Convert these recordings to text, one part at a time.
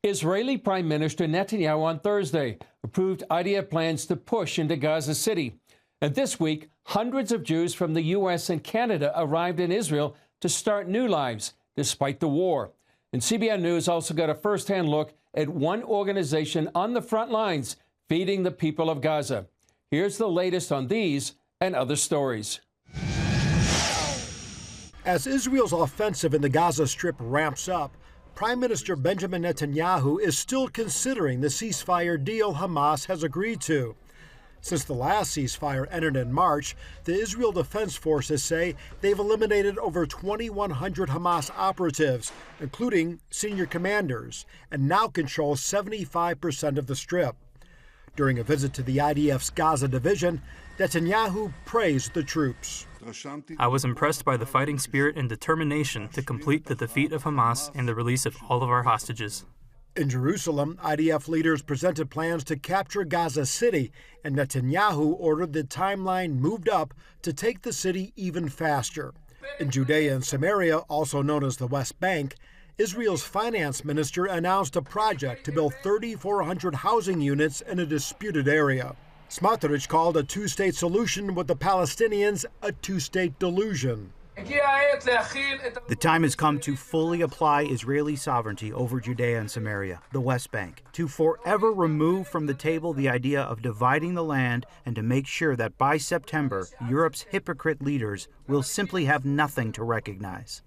Israeli Prime Minister Netanyahu on Thursday approved IDF plans to push into Gaza City. And this week, hundreds of Jews from the U.S. and Canada arrived in Israel to start new lives despite the war. And CBN News also got a first-hand look at one organization on the front lines feeding the people of Gaza. Here's the latest on these and other stories. As Israel's offensive in the Gaza Strip ramps up, Prime Minister Benjamin Netanyahu is still considering the ceasefire deal Hamas has agreed to. Since the last ceasefire ended in March, the Israel Defense Forces say they've eliminated over 2,100 Hamas operatives, including senior commanders, and now control 75% of the Strip. During a visit to the IDF's Gaza division, Netanyahu praised the troops. I was impressed by the fighting spirit and determination to complete the defeat of Hamas and the release of all of our hostages. In Jerusalem, IDF leaders presented plans to capture Gaza City, and Netanyahu ordered the timeline moved up to take the city even faster. In Judea and Samaria, also known as the West Bank, Israel's finance minister announced a project to build 3,400 housing units in a disputed area. Smotrich called a two-state solution with the Palestinians a two-state delusion. The time has come to fully apply Israeli sovereignty over Judea and Samaria, the West Bank, to forever remove from the table the idea of dividing the land and to make sure that by September, Europe's hypocrite leaders will simply have nothing to recognize.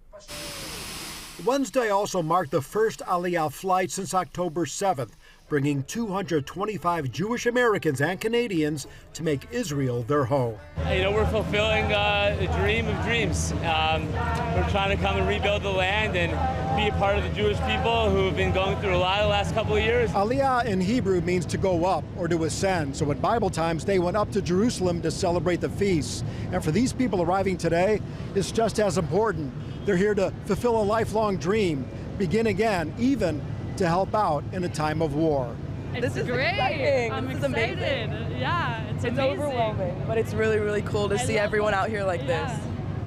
Wednesday also marked the first Aliyah flight since October 7th, bringing 225 Jewish Americans and Canadians to make Israel their home. We're fulfilling the dream of dreams. We're trying to come and rebuild the land and be a part of the Jewish people who have been going through a lot the last couple of years. Aliyah in Hebrew means to go up or to ascend. So at Bible times, they went up to Jerusalem to celebrate the feasts. And for these people arriving today, it's just as important. They're here to fulfill a lifelong dream, begin again, even to help out in a time of war. This is great. I'm excited. Yeah, it's amazing. Overwhelming, but it's really, really cool to see everyone out here like this.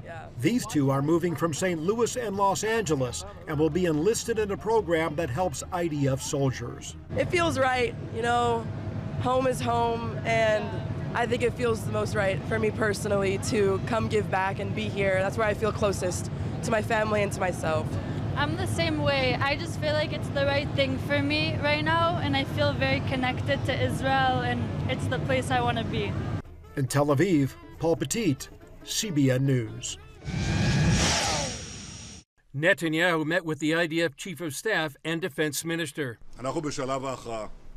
Yeah. These two are moving from St. Louis and Los Angeles and will be enlisted in a program that helps IDF soldiers. It feels right, home is home, and I think it feels the most right for me personally to come give back and be here. That's where I feel closest to my family and to myself. I'm the same way. I just feel like it's the right thing for me right now, and I feel very connected to Israel, and it's the place I want to be. In Tel Aviv, Paul Petit, CBN News. Netanyahu met with the IDF Chief of Staff and Defense Minister.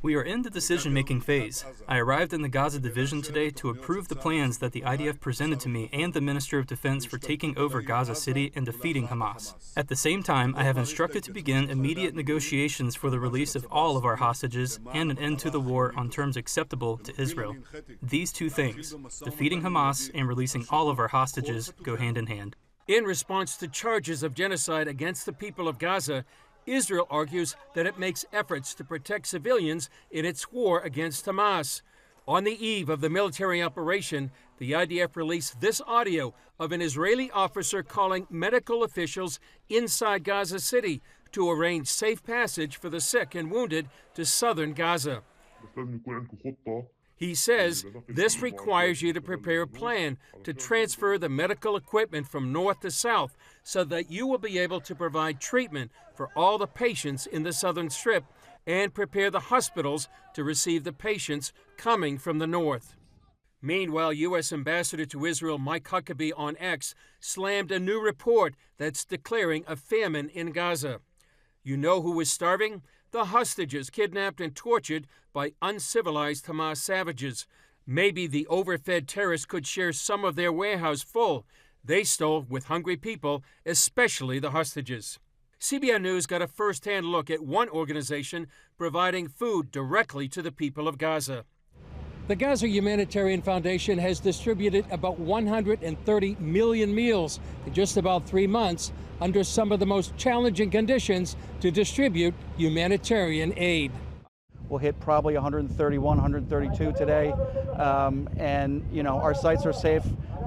We are in the decision-making phase. I arrived in the Gaza division today to approve the plans that the IDF presented to me and the Minister of Defense for taking over Gaza City and defeating Hamas. At the same time, I have instructed to begin immediate negotiations for the release of all of our hostages and an end to the war on terms acceptable to Israel. These two things, defeating Hamas and releasing all of our hostages, go hand in hand. In response to charges of genocide against the people of Gaza, Israel argues that it makes efforts to protect civilians in its war against Hamas. On the eve of the military operation, the IDF released this audio of an Israeli officer calling medical officials inside Gaza City to arrange safe passage for the sick and wounded to southern Gaza. He says this requires you to prepare a plan to transfer the medical equipment from north to south so that you will be able to provide treatment for all the patients in the southern strip and prepare the hospitals to receive the patients coming from the north. Meanwhile, U.S. Ambassador to Israel Mike Huckabee on X slammed a new report that's declaring a famine in Gaza. You know who is starving? The hostages kidnapped and tortured by uncivilized Hamas savages. Maybe the overfed terrorists could share some of their warehouse full they stole with hungry people, especially the hostages. CBN News got a first-hand look at one organization providing food directly to the people of Gaza. The Gaza Humanitarian Foundation has distributed about 130 million meals in just about 3 months under some of the most challenging conditions to distribute humanitarian aid. We'll hit probably 131, 132 today, and our sites are safe,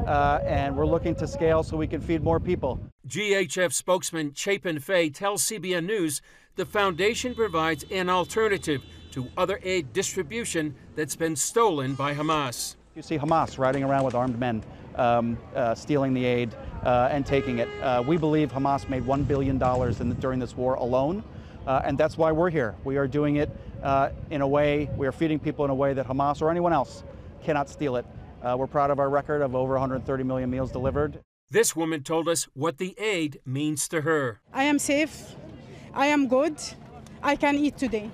and we're looking to scale so we can feed more people. GHF spokesman Chapin Fay tells CBN News the foundation provides an alternative to other aid distribution that's been stolen by Hamas. You see Hamas riding around with armed men, stealing the aid and taking it. We believe Hamas made $1 billion during this war alone, and that's why we're here. We are doing it in a way, we are feeding people in a way that Hamas or anyone else cannot steal it. We're proud of our record of over 130 million meals delivered. This woman told us what the aid means to her. I am safe. I am good. I can eat today.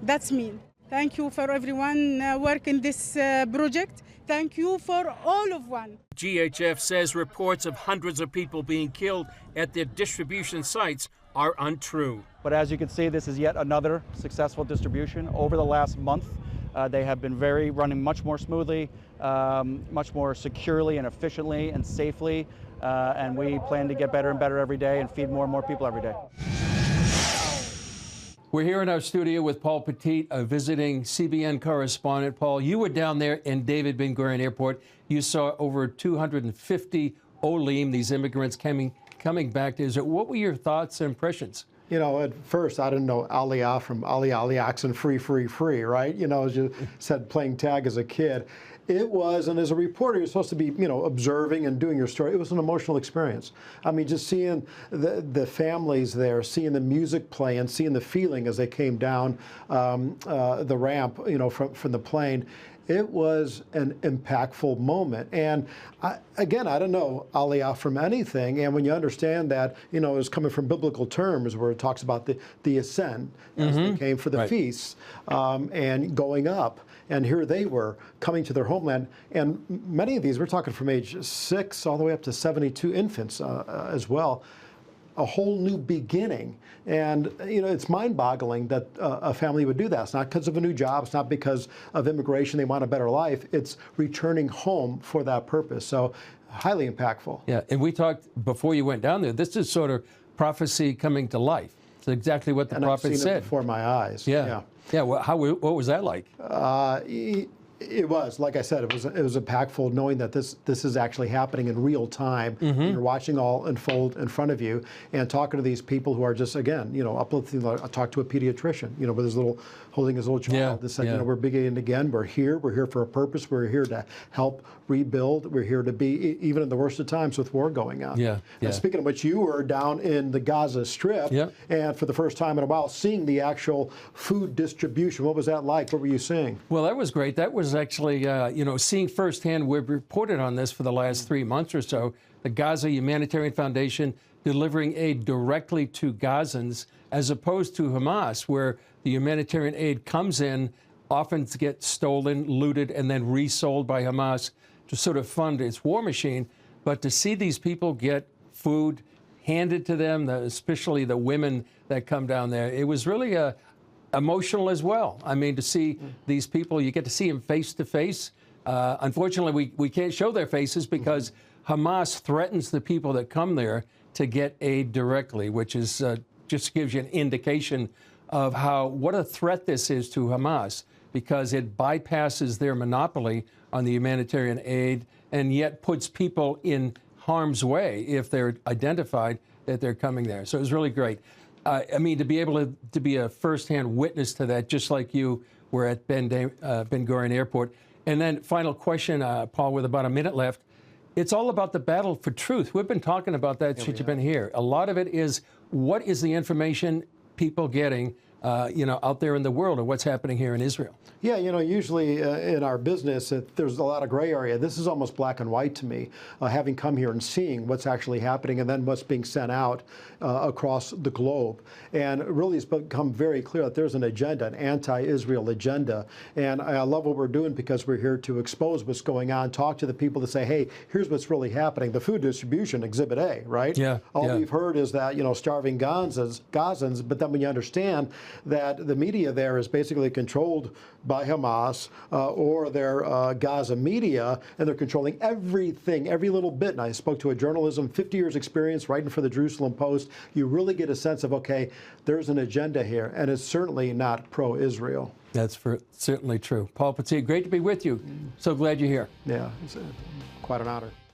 That's me. Thank you for everyone working this project. Thank you for all of one. GHF says reports of hundreds of people being killed at their distribution sites are untrue. But as you can see, this is yet another successful distribution. Over the last month, they have been running much more smoothly, much more securely and efficiently and safely. And we plan to get better and better every day and feed more and more people every day. We're here in our studio with Paul Petit, a visiting CBN correspondent. Paul, you were down there in David Ben Gurion Airport. You saw over 250 Olim, these immigrants coming back to Israel. What were your thoughts and impressions? You know, at first, I didn't know Aliyah from Ali accent, free, free, free, right? You know, as you said, playing tag as a kid. It was, and as a reporter, you're supposed to be, you know, observing and doing your story. It was an emotional experience. I mean, just seeing the families there, seeing the music play, and seeing the feeling as they came down the ramp, you know, from the plane. It was an impactful moment. And again, I don't know Aliyah from anything. And when you understand that, you know, it's coming from biblical terms where it talks about the ascent as they came for the feasts and going up. And here they were coming to their homeland. And many of these, we're talking from age 6 all the way up to 72 infants as well. A whole new beginning. And, you know, it's mind-boggling that a family would do that. It's not because of a new job. It's not because of immigration. They want a better life. It's returning home for that purpose. So highly impactful. Yeah, and we talked before you went down there. This is sort of prophecy coming to life. It's exactly what the prophet I've seen said. It before my eyes. Yeah. Yeah. Well, what was that like? It was, like I said, it was impactful knowing that this is actually happening in real time. You're watching all unfold in front of you and talking to these people who are just, again, you know, uplifting. I talked to a pediatrician, you know, with holding his little child. They said, you know, we're beginning again. We're here for a purpose. We're here to help rebuild. We're here to be, even in the worst of times with war going on. And speaking of which, you were down in the Gaza Strip, and for the first time in a while, seeing the actual food distribution. What was that like? What were you seeing? Well, that was great. That was actually, you know, seeing firsthand. We've reported on this for the last 3 months or so. The Gaza Humanitarian Foundation delivering aid directly to Gazans, as opposed to Hamas, where the humanitarian aid comes in, often gets stolen, looted, and then resold by Hamas to sort of fund its war machine. But to see these people get food handed to them, especially the women that come down there, it was really emotional as well. I mean, to see these people, you get to see them face to face. Unfortunately, we can't show their faces because Hamas threatens the people that come there to get aid directly, which is just gives you an indication of what a threat this is to Hamas, because it bypasses their monopoly on the humanitarian aid and yet puts people in harm's way if they're identified that they're coming there. So it was really great. I mean, to be able to be a firsthand witness to that, just like you were at Ben Gurion Airport. And then final question, Paul, with about a minute left. It's all about the battle for truth. We've been talking about that since you've been here. A lot of it is, what is the information people getting, you know, out there in the world, and what's happening here in Israel? Yeah, you know, usually in our business, there's a lot of gray area. This is almost black and white to me, having come here and seeing what's actually happening and then what's being sent out across the globe. And really, it's become very clear that there's an agenda, an anti-Israel agenda. And I love what we're doing because we're here to expose what's going on, talk to the people to say, hey, here's what's really happening. The food distribution, Exhibit A, right? All we've heard is that, you know, starving Gazans, but then when you understand that the media there is basically controlled by Hamas or their Gaza media, and they're controlling everything, every little bit. And I spoke to a journalism, 50 years experience writing for the Jerusalem Post. You really get a sense of, okay, there's an agenda here, and it's certainly not pro-Israel. That's certainly true. Paul Petit, great to be with you. So glad you're here. Yeah, it's quite an honor.